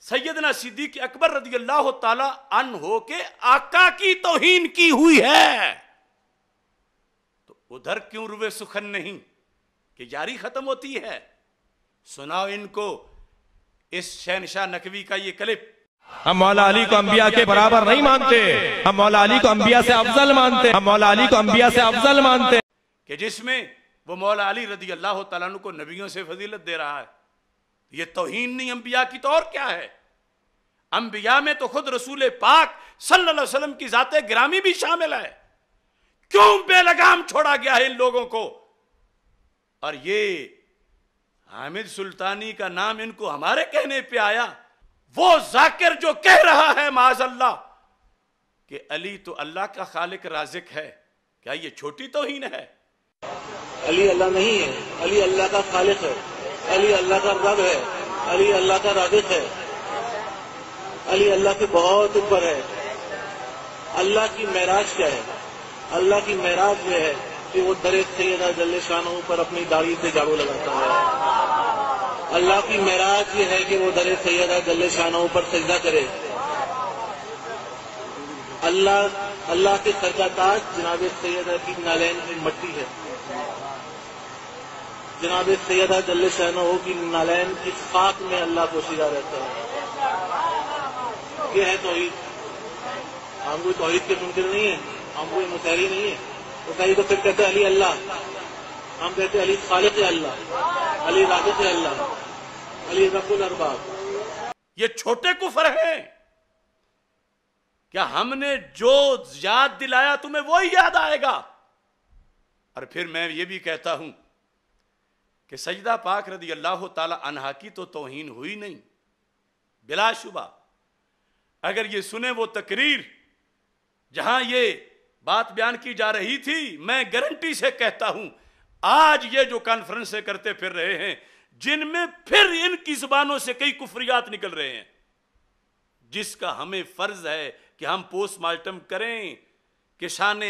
سیدنا صدیق اکبر رضی اللہ تعالی عنہ کے آقا کی توہین کی ہوئی ہے، تو ادھر کیوں روے سخن نہیں کہ یاری ختم ہوتی ہے؟ سناؤ ان کو اس شہنشاہ نقوی کا یہ کلپ۔ ہم مولا علی کو انبیاء کے برابر نہیں مانتے، ہم مولا علی کو انبیاء سے افضل مانتے، ہم مولا علی کو انبیاء سے افضل مانتے، کہ جس میں وہ مولا علی رضی اللہ تعالیٰ عنہ کو نبیوں سے فضیلت دے رہا ہے۔ یہ توہین نہیں انبیاء کی تو اور کیا ہے؟ انبیاء میں تو خود رسول پاک صلی اللہ علیہ وسلم کی ذات گرامی بھی شامل ہے، کیوں بے لگام چھوڑا گیا ہے ان لوگوں کو؟ اور یہ حامد سلطانی کا نام ان کو ہمارے کہنے پہ آیا، وہ ذاکر جو کہہ رہا ہے معاذ اللہ کہ علی تو اللہ کا خالق رازق ہے، کیا یہ چھوٹی توہین ہے؟ علی اللہ نہیں ہے، علی اللہ کا خالق ہے، علی اللہ کا رب ہے، علی اللہ کا رازق ہے، علی اللہ کے بہت اوپر ہے۔ اللہ کی معراج کیا ہے؟ اللہ کی معراج یہ ہے کہ وہ در سیدہ جل شانہ پر اپنی داڑھی سے جھاڑو لگاتا ہے۔ اللہ کی معراج یہ ہے کہ وہ در سیدہ جل شانہ پر سجدہ کرے۔ اللہ کے سر کا تاج جناب سیدہ کی نالین کی مٹی ہے، جناب سیدہ جل شانہ کی نالین کی خاک میں اللہ پوشیدہ رہتا ہے۔ یہ ہے توحید۔ ہم کوئی توحید کے منکر نہیں ہیں، ہم کوئی مسحری نہیں ہیں۔ مسحری تو پھر کہتے ہیں علی اللہ، ہم کہتے ہیں علی خالق اللہ، علی رازق اللہ، علی رب الارباب۔ یہ چھوٹے کفر ہیں؟ کیا ہم نے جو یاد دلایا تمہیں وہی یاد آئے گا؟ اور پھر میں یہ بھی کہتا ہوں کہ سجدہ پاک رضی اللہ تعالی عنہا کی تو توہین ہوئی نہیں، بلا شبہ۔ اگر یہ سنیں وہ تقریر جہاں یہ بات بیان کی جا رہی تھی، میں گارنٹی سے کہتا ہوں آج یہ جو کانفرنس سے کرتے پھر رہے ہیں، جن میں پھر ان کی زبانوں سے کئی کفریات نکل رہے ہیں، جس کا ہمیں فرض ہے کہ ہم پوسٹ مارٹم کریں کہ شان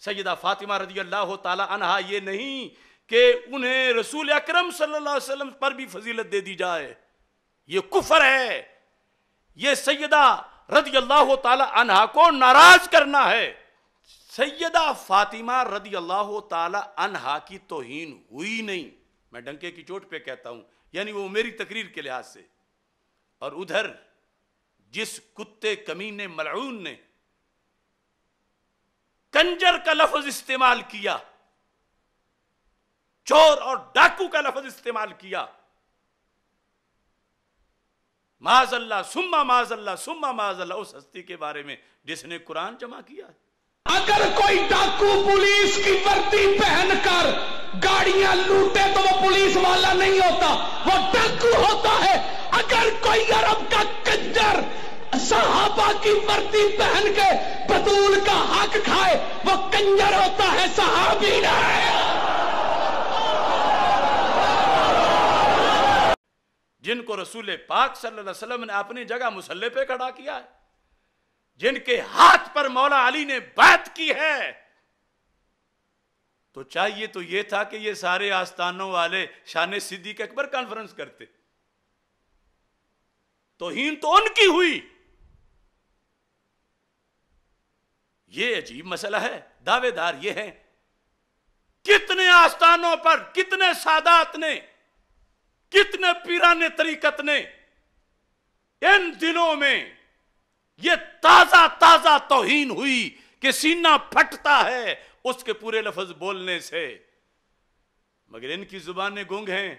سیدہ فاطمہ رضی اللہ تعالی عنہا یہ نہیں کہ انہیں رسول اکرم صلی اللہ علیہ وسلم پر بھی فضیلت دے دی جائے، یہ کفر ہے، یہ سیدہ رضی اللہ تعالی عنہا کو ناراض کرنا ہے۔ سیدہ فاطمہ رضی اللہ تعالی عنہا کی توہین ہوئی نہیں، میں ڈنکے کی چوٹ پہ کہتا ہوں، یعنی وہ میری تقریر کے لحاظ سے۔ اور ادھر جس کتے کمینے ملعون نے کنجر کا لفظ استعمال کیا، چور اور ڈاکو کا لفظ استعمال کیا، معاذ اللہ ثم معاذ اللہ ثم معاذ اللہ، اس ہستی کے بارے میں جس نے قرآن جمع کیا ہے۔ اگر کوئی ڈاکو پولیس کی وردی پہن کر گاڑیاں لوٹے تو وہ پولیس والا نہیں ہوتا، وہ ڈاکو ہوتا ہے۔ اگر کوئی عرب کا کنجر صحابہ کی وردی پہن کے بطول کا حق کھائے وہ کنجر ہوتا ہے، صحابی نہیں۔ جن کو رسول پاک صلی اللہ علیہ وسلم نے اپنی جگہ مسلح پہ کھڑا کیا ہے، جن کے ہاتھ پر مولا علی نے بیعت کی ہے، تو چاہیے تو یہ تھا کہ یہ سارے آستانوں والے شان صدیق اکبر کانفرنس کرتے۔ توہین تو ان کی ہوئی۔ یہ عجیب مسئلہ ہے، دعوے دار یہ ہیں، کتنے آستانوں پر کتنے سادات نے، کتنے پیران طریقت نے ان دنوں میں یہ تازہ تازہ توہین ہوئی کہ سینہ پھٹتا ہے اس کے پورے لفظ بولنے سے، مگر ان کی زبانیں گونگ ہیں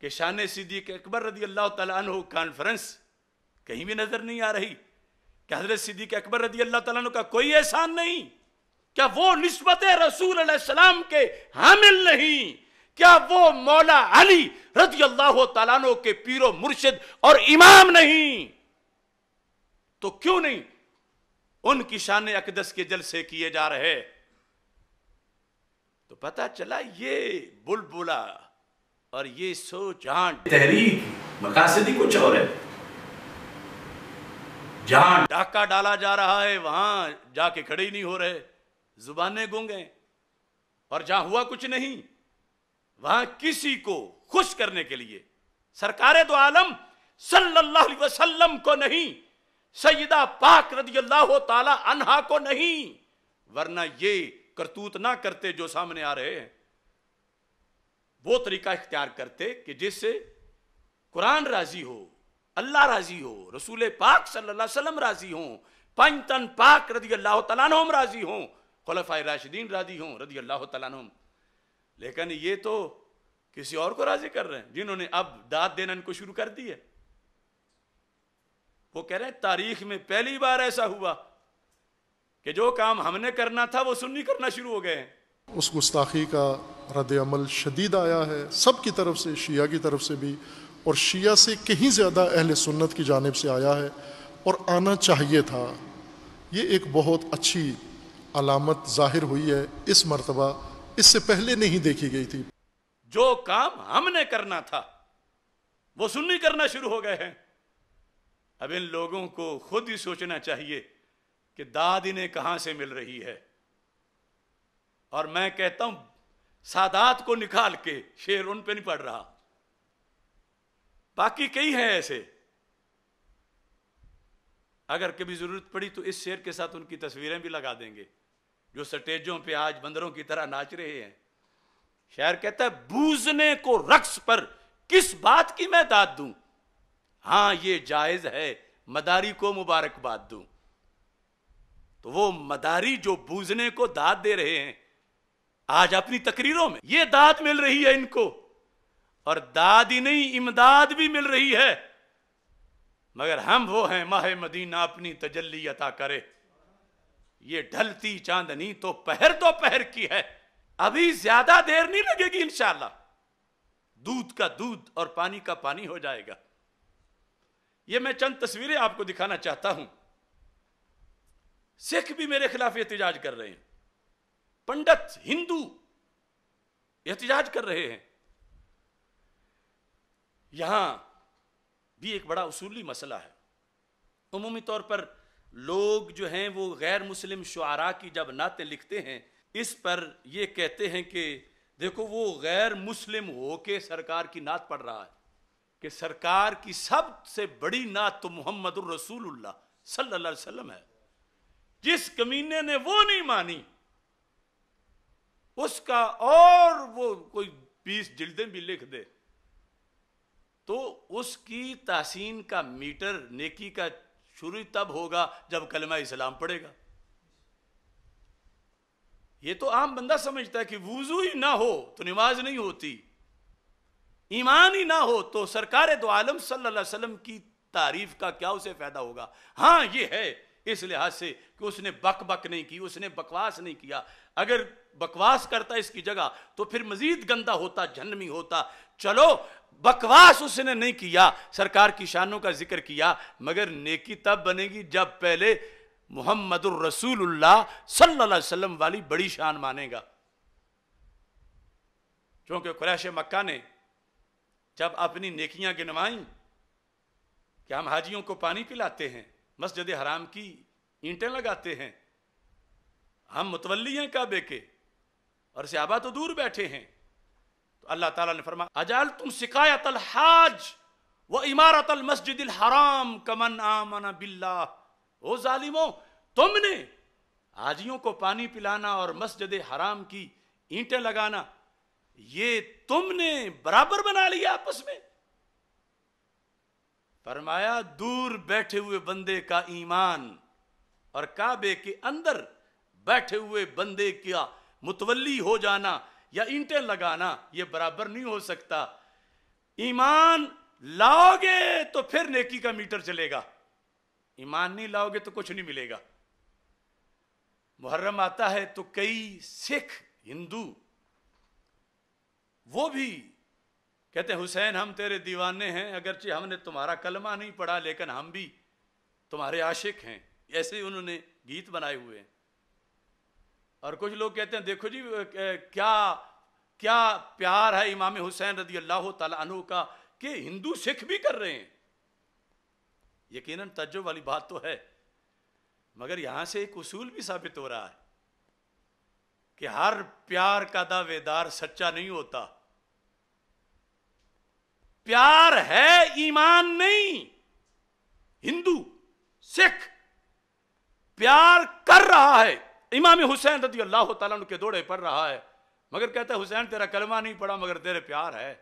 کہ شان صدیق اکبر رضی اللہ تعالیٰ عنہ کانفرنس کہیں بھی نظر نہیں آ رہی، کہ حضرت صدیق اکبر رضی اللہ تعالیٰ عنہ کا کوئی احسان نہیں، کیا وہ نسبت رسول علیہ السلام کے حامل نہیں، کیا وہ مولا علی رضی اللہ تعالیٰ عنہ کے پیر و مرشد اور امام نہیں؟ تو کیوں نہیں ان کی شان اقدس کے جلسے کیے جا رہے؟ تو پتہ چلا یہ بلبلا اور یہ سو جان تحریک مقاصدی کچھ اور ہے، جہاں ڈاکہ ڈالا جا رہا ہے وہاں جا کے کھڑے ہی نہیں ہو رہے، زبانیں گونگیں، اور جہاں ہوا کچھ نہیں وہاں کسی کو خوش کرنے کے لیے सरकार दो आलम सल्लल्लाहु अलैहि वसल्लम को नहीं, सैयदा पाक रदियल्लाहु ताला अन्हा को नहीं, वरना ये करतूत ना करते जो सामने आ रहे हैं। वो तरीका इख्तियार करते कि जिससे कुरान राजी हो, अल्लाह राजी हो, रसूल पाक सल्लल्लाहु अलैहि वसल्लम राजी हो, पंचतन पाक रदियल्लाहु ताला अन्हुम राजी हो, खुलफाए राशिदीन राजी हो रदियल्लाहु ताला अन्हुम। लेकिन ये तो किसी और को राजी कर रहे हैं, जिन्होंने अब दाद देना इनको शुरू कर दी है। वो कह रहे हैं तारीख में पहली बार ऐसा हुआ कि जो काम हमने करना था वो सुन्नी करना शुरू हो गए हैं। उस गुस्ताखी का रद्द अमल शदीद आया है सब की तरफ से, शिया की तरफ से भी, और शिया से कहीं ज़्यादा अहले सुन्नत की जानिब से आया है और आना चाहिए था। ये एक बहुत अच्छी अलामत जाहिर हुई है इस मर्तबा, इससे पहले नहीं देखी गई थी। जो काम हमने करना था वो सुन्नी करना शुरू हो गए हैं। अब इन लोगों को खुद ही सोचना चाहिए कि दाद इन्हें कहां से मिल रही है। और मैं कहता हूं सादात को निकाल के शेर उन पे नहीं पड़ रहा, बाकी कई हैं ऐसे। अगर कभी जरूरत पड़ी तो इस शेर के साथ उनकी तस्वीरें भी लगा देंगे जो स्टेजों पे आज बंदरों की तरह नाच रहे हैं। शायर कहता है बूझने को रक्स पर किस बात की मैं दाद दूं, हां ये जायज है मदारी को मुबारकबाद दूं। तो वो मदारी जो बूझने को दाद दे रहे हैं आज अपनी तकरीरों में, ये दाद मिल रही है इनको, और दाद ही नहीं इमदाद भी मिल रही है। मगर हम वो हैं माहे मदीना अपनी तजल्ली अता करे, ये ढलती चांदनी तो पहर की है, अभी ज्यादा देर नहीं लगेगी इंशाअल्लाह, दूध का दूध और पानी का पानी हो जाएगा। ये मैं चंद तस्वीरें आपको दिखाना चाहता हूं। सिख भी मेरे खिलाफ एहतिजाज कर रहे हैं, पंडित हिंदू एहतिजाज कर रहे हैं। यहां भी एक बड़ा उसूली मसला है। उमूमी तौर पर लोग जो हैं वो गैर मुस्लिम शुआरा की जब नातें लिखते हैं, इस पर ये कहते हैं कि देखो वो गैर मुस्लिम हो के सरकार की नात पढ़ रहा है, कि सरकार की सबसे बड़ी नात तो मुहम्मदुर रसूलुल्लाह सल्लल्लाहु अलैहि वसल्लम है। जिस कमीने ने वो नहीं मानी उसका और वो कोई 20 जिल्दें भी लिख दे तो उसकी तासीन का मीटर नेकी का शुरू तब होगा जब कलमा इस्लाम पढ़ेगा। ये तो आम बंदा समझता है कि वुजू ही ना हो तो नमाज नहीं होती, ईमान ही ना हो तो सरकार दो आलम सल्लल्लाहु अलैहि वसल्लम की तारीफ का क्या उसे फायदा होगा। हां ये है इस लिहाज से कि उसने बक नहीं की, उसने बकवास नहीं किया। अगर बकवास करता इसकी जगह तो फिर मजीद गंदा होता, जहन्नमी होता। चलो बकवास उसने नहीं किया, सरकार की शानों का जिक्र किया, मगर नेकी तब बनेगी जब पहले मुहम्मदुर रसूलुल्लाह सल्लल्लाहु अलैहि वसल्लम वाली बड़ी शान मानेगा। क्योंकि कुरैश मक्का ने जब अपनी नेकियां गिनवाई कि हम हाजियों को पानी पिलाते हैं, मस्जिद हराम की ईंटें लगाते हैं, हम मुतवल्ली हैं काबे के और सहाबा तो दूर बैठे हैं, तो अल्लाह ताला ने फरमाया अजाल तुम सिकायत अल हाज व इमारत अल मस्जिद अल हराम कमन आमना बिल्लाह। ओ जालिमो, तुमने हाजियों को पानी पिलाना और मस्जिद हराम की ईंटें लगाना ये तुमने बराबर बना लिया आपस में। फरमाया दूर बैठे हुए बंदे का ईमान और काबे के अंदर बैठे हुए बंदे का मुतवल्ली हो जाना या ईंटें लगाना ये बराबर नहीं हो सकता। ईमान लाओगे तो फिर नेकी का मीटर चलेगा, ईमान नहीं लाओगे तो कुछ नहीं मिलेगा। मुहर्रम आता है तो कई सिख हिंदू वो भी कहते हैं हुसैन हम तेरे दीवाने हैं, अगरचे हमने तुम्हारा कलमा नहीं पढ़ा लेकिन हम भी तुम्हारे आशिक हैं। ऐसे उन्होंने गीत बनाए हुए हैं। और कुछ लोग कहते हैं देखो जी क्या क्या प्यार है इमाम हुसैन रदी अल्लाह ताला अन्हु का, कि हिंदू सिख भी कर रहे हैं। यकीनन तज्जुब वाली बात तो है, मगर यहां से एक उसूल भी साबित हो रहा है कि हर प्यार का दावेदार सच्चा नहीं होता। प्यार है, ईमान नहीं। हिंदू सिख प्यार कर रहा है, इमाम हुसैन रज़ी अल्लाह तआला अन्हु के दौड़े पढ़ रहा है, मगर कहता है हुसैन तेरा कलमा नहीं पढ़ा, मगर तेरे प्यार है,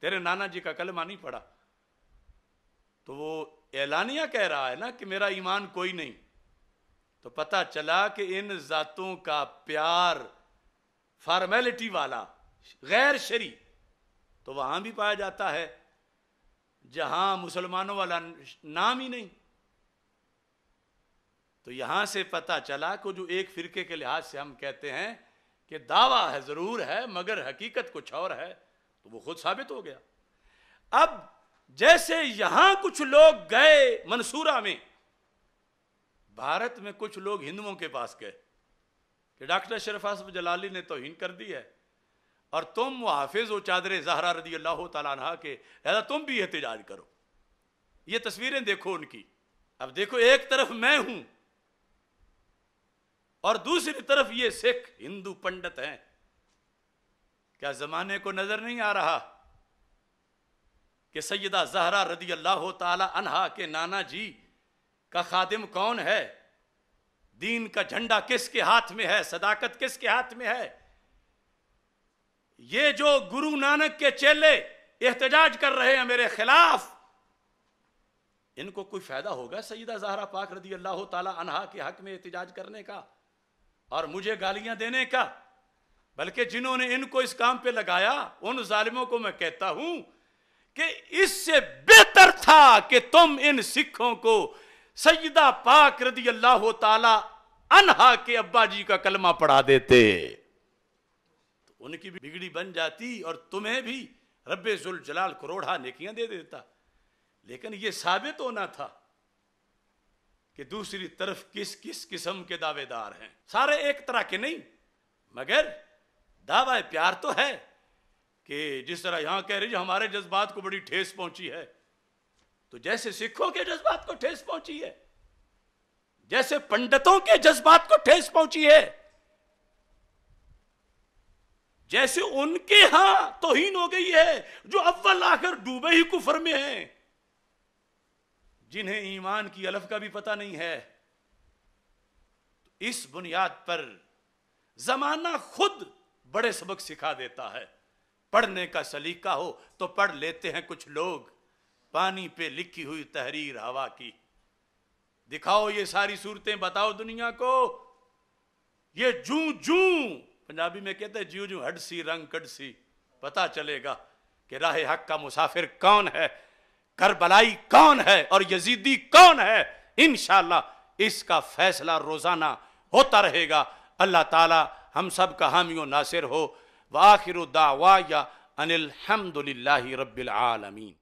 तेरे नाना जी का कलमा नहीं पढ़ा। तो वो एलानिया कह रहा है ना कि मेरा ईमान कोई नहीं। तो पता चला कि इन जातों का प्यार फॉर्मेलिटी वाला, गैर शरी, तो वहां भी पाया जाता है जहां मुसलमानों वाला नाम ही नहीं। तो यहां से पता चला कि जो एक फिरके के लिहाज से हम कहते हैं कि दावा है, जरूर है, मगर हकीकत कुछ और है, तो वो खुद साबित हो गया। अब जैसे यहां कुछ लोग गए मंसूरा में, भारत में कुछ लोग हिंदुओं के पास गए कि डॉक्टर अशरफ आसिफ जलाली ने तौहीन कर दी है और तुम वो हाफिज हो चादर ज़हरा रज़ी अल्लाह तआला अन्हा के, लिहाजा तुम भी एहतिजाज करो। ये तस्वीरें देखो उनकी। अब देखो, एक तरफ मैं हूं और दूसरी तरफ ये सिख हिंदू पंडित हैं। क्या जमाने को नजर नहीं आ रहा कि सैयदा ज़हरा रज़ी अल्लाह तआला अन्हा के नाना जी का खादिम कौन है? दीन का झंडा किसके हाथ में है? सदाकत किसके हाथ में है? ये जो गुरु नानक के चेले एहतजाज कर रहे हैं मेरे खिलाफ, इनको कोई फायदा होगा सैयदा ज़हरा पाक रज़ी अल्लाह तआला अन्हा के हक में एहतजाज करने का और मुझे गालियां देने का? बल्कि जिन्होंने इनको इस काम पे लगाया, उन जालिमों को मैं कहता हूं कि इससे बेहतर था कि तुम इन सिखों को सैयदा पाक रज़ी अल्लाह तआला अन्हा के अब्बा जी का कलमा पढ़ा देते, तो उनकी भी बिगड़ी बन जाती और तुम्हें भी रब्बे जुल जलाल करोड़ा नेकियां दे देता। लेकिन यह साबित होना था कि दूसरी तरफ किस किस किस्म के दावेदार हैं। सारे एक तरह के नहीं, मगर दावा प्यार तो है कि जिस तरह यहां कह रही हमारे जज्बात को बड़ी ठेस पहुंची है, तो जैसे सिखों के जज्बात को ठेस पहुंची है, जैसे पंडितों के जज्बात को ठेस पहुंची है, जैसे उनके यहां तौहीन हो गई है जो अव्वल आखिर डूबे ही कुफर में हैं, जिन्हें ईमान की अलफ का भी पता नहीं है। इस बुनियाद पर जमाना खुद बड़े सबक सिखा देता है। पढ़ने का सलीका हो तो पढ़ लेते हैं कुछ लोग, पानी पे लिखी हुई तहरीर हवा की। दिखाओ ये सारी सूरतें, बताओ दुनिया को। ये जूं जूं, पंजाबी में कहते हैं जूं जूं हडसी रंग कड़सी, पता चलेगा कि राह हक का मुसाफिर कौन है, करबलाई कौन है और यजीदी कौन है। इंशाअल्लाह इसका फैसला रोजाना होता रहेगा। अल्लाह ताला हम सब का हामी व नासिर हो। व आखिरु दावाया अनिल हम्दुलिल्लाहि रब्बिल आलमीन।